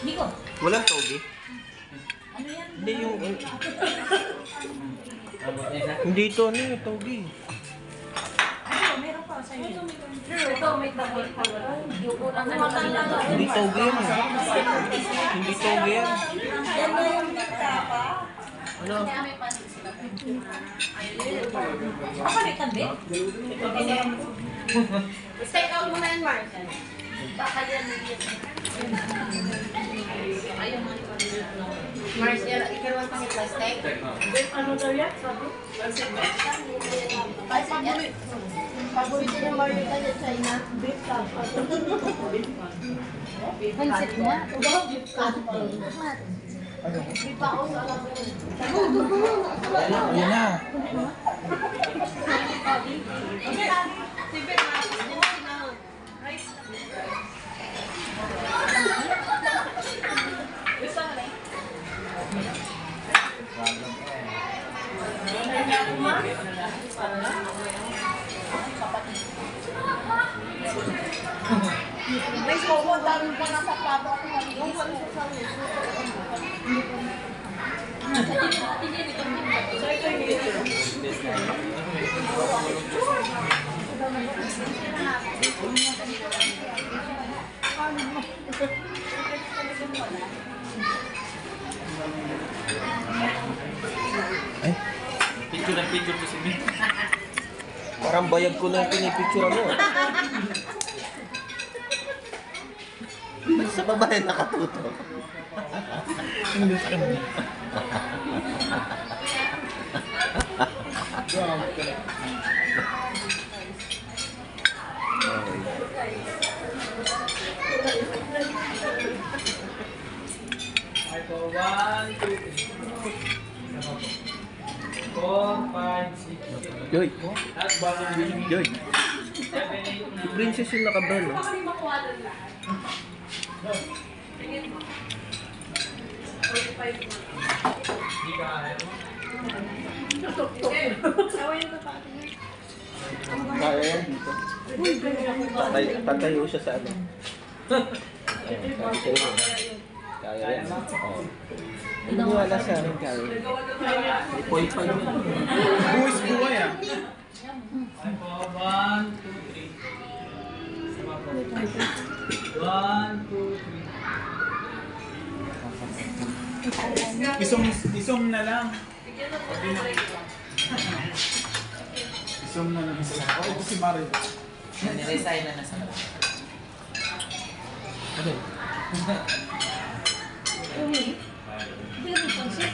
Nico. Walang togi. Ano yan? Hindi yung... Hindi ito, ano yung togi. Ano, meron pa sa iyo. Ito, may tabot pa. Hindi togi yan. Hindi togi yan. Yan na yung tapa. Ano? Kapalitan, Be? Take out muna yan, Mark. Baka yan. Mars, ikaroon kami plastic. Ano daw yan? Sabi? Paborito ng Marita sa China. Beef tapa. Pansit na? Beef tapa. Di pa ako sa alam. Yan na. Guys, dami pa nasa plato ako yung Ay, Picture to si Min. parang bayag ko na yung pinipicture mo. Ba't sa babae nakatuto? Hindi sa kanya. Ito, 1, 2, 3. 4, 5, 6. Joy, At bagong bilhin. Joy. 7, 8, Si Princess yung nakabal, no? Hindi ka ayaw. Kaya yan dito. Tatayo siya sa ano. Ayun, sabi sa'yo. Kaya yan. Oo. Iniwala sa akin, kaya. May point pa yun. Buwis buhay ah. Ito, 1, 2, 3. 1, 2, 3. Isong na lang. Isong na lang isa. Oh, ito si Mari. Niresign na nasa labas. Ano? Hindi ka pansit.